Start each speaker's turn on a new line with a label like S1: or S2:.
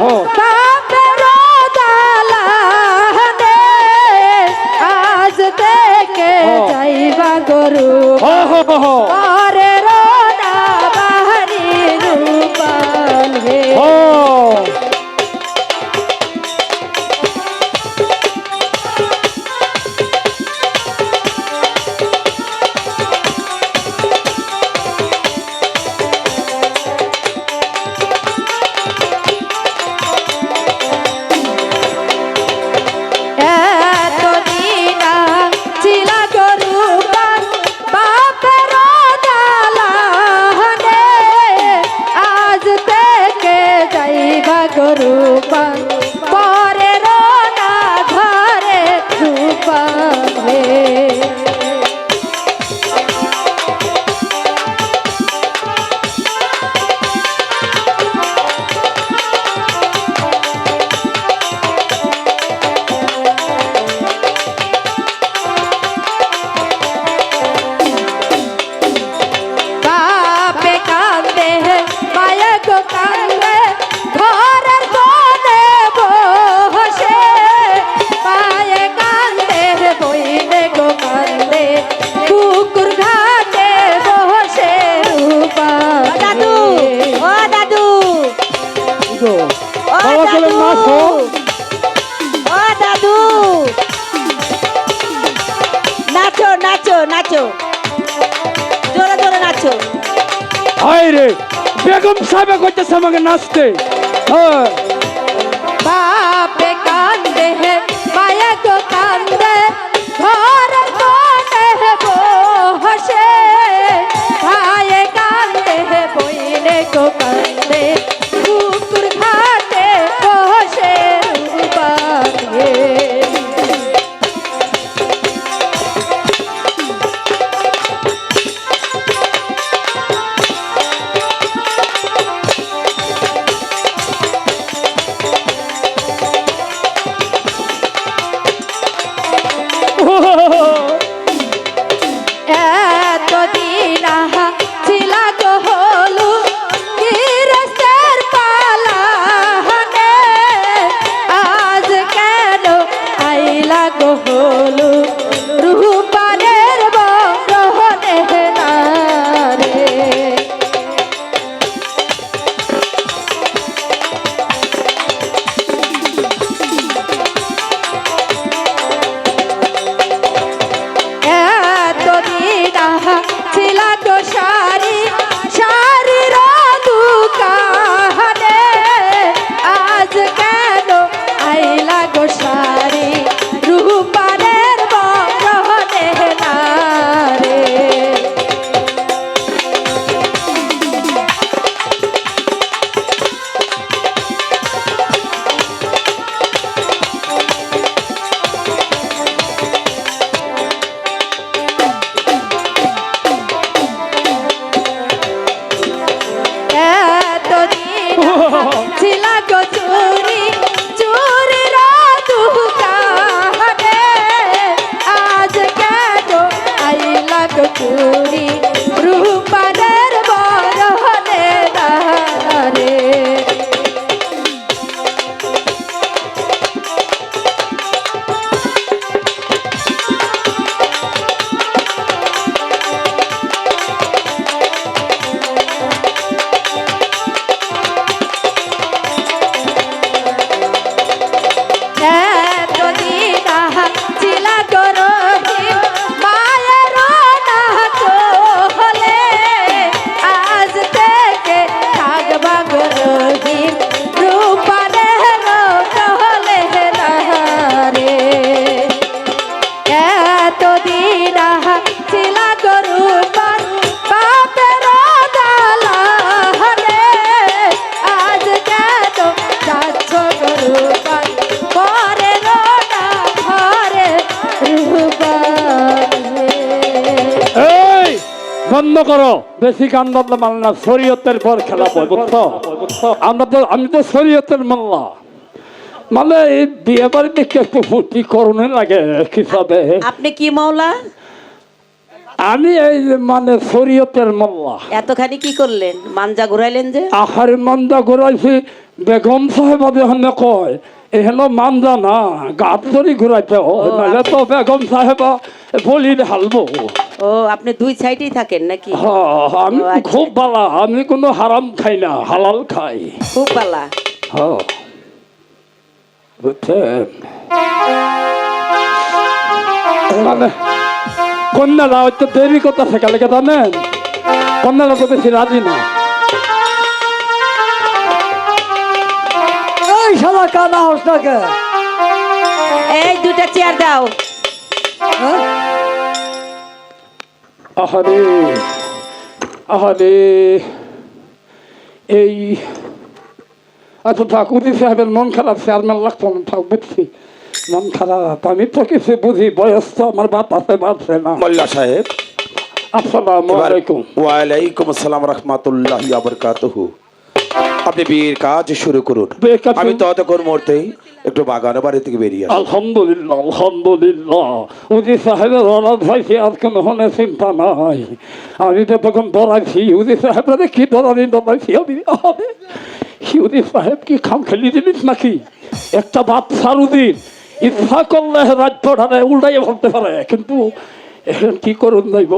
S1: বাপের দালানে আজ থেকে যাইবা গরু পরে রোনা বাহারি রূপাল হে রূপা পরে রোনা ঘরে রূপা হে বাপে কান্দে মায়ে গো কান্দে ঘরের কোণে বসে পায়ে কান্দে বইনে গো কান্দে পুকুর ঘাটে বসে রূপা দাদু ও দাদু ও দাদু ও দাদু নাচো নাচো নাচো জোরে জোরে নাচো
S2: হায় রে বেগম সাহেব কইতেছে আমাকে নাচতে হ্যাঁ
S1: বাপে কান্দে মায়ে গো কান্দে ঘরের কোণে বসে ভাইয়ে কান্দে বইনে গো কান্দে পুকুর ঘাটে বসে রূপা হে এতদিন ছিল গো হলু গিরস্তের পালানে আজ কেন আইলা গো হলু রূপানের বরহনে না রে এতদিন ছিল গো সারি সারির দুকানে আজ কেন আইলা গো সারি রূপানের বরহনে না রে এতদিন ছিল গো চুরি চুরির দুকানে আজ কেন আইলা গো চুরি রূপানের বরহনে না রে এতদিন ছিল গো রহিম মায়ের না কোলে আজ থেকে থাকবা গো রহিম রূপানের কোলে না রে এতদিন ছিল গো রূপান বাপের দালানে আজ কেন যাচ্ছ গো রূপান পরে রোনা ঘরে রূপা
S2: এই বন্ধ করো বেশি গান বাজলে মানে না শরীয়তের পর খেলা বই বুঝছো আমি তো শরীয়তের মাল্লা মানে এই বিয়ে বাড়িতে একটু ফুর্তি করণে লাগে হিসাবে
S3: আপনি কি মাওলা
S2: আমি এই যে মানে শরীয়তের মোল্লা।
S3: এতখানি কি করলেন, মাঞ্জা ঘুরাইলেন যে?
S2: আহারে মান্দা ঘুরাইছি, বেগম সাহেব যখন কয় এখানে মান্দা না গাছ ধরি ঘুরাইতে হয়, নাহলে তো বেগম সাহেব বলি হালবো।
S3: ও, আপনি দুই সাইডেই থাকেন নাকি?
S2: আমি
S3: ও, আচ্ছা।
S2: খুব বালা, আমি কোনো হারাম খাই না, হালাল খাই।
S3: খুব পালা।
S2: বুঝছেন, মানে কন্যারা হয়তো দেরি কথা শেখালে জানেন, কন্যারা তো বেশি রাজি না।
S4: এই শালা কানা হোস না কে?
S3: এই দুটা চেয়ার দাও।
S4: হ্যাঁ?
S2: আহারে আহারে, এই আচ্ছা থাক, উদি সাহেবের মন খারাপ, চেয়ারম্যান লাগতো না, থাক বুঝছি মন খারাপ। আমি তো কিছু বুঝি, বয়স তো আমার বাতাসে বাড়ছে না।
S5: মোল্লা সাহেব,
S2: আসসালামু আলাইকুম।
S5: ওয়ালাইকুম আসসালাম রাহমাতুল্লাহি ওয়া বারাকাতুহু। আপনি বিয়ের কাজ শুরু করুন,
S2: বিয়ের কাজ
S5: আমি
S2: শুরু-
S5: ততক্ষণ মুহূর্তেই একটু বাগানে বাড়ি থেকে বেরিয়ে আসি।
S2: আলহামদুলিল্লাহ আলহামদুলিল্লাহ, উদি সাহেবের অনাথ হয়েছে, আর কোনো হনে চিন্তা নাই। আমি তো তখন ডরাইছি, উদি সাহেবরা কি ডরানি ডরাইছি আমি। উদি সাহেব কি খাম খেলি জিনিস নাকি? একটা বাচ্চার উদিন ইচ্ছা করলে রাজ্য ঢালে উল্টাইয়ে ভাবতে পারে, কিন্তু এখন কি করুন যাইব।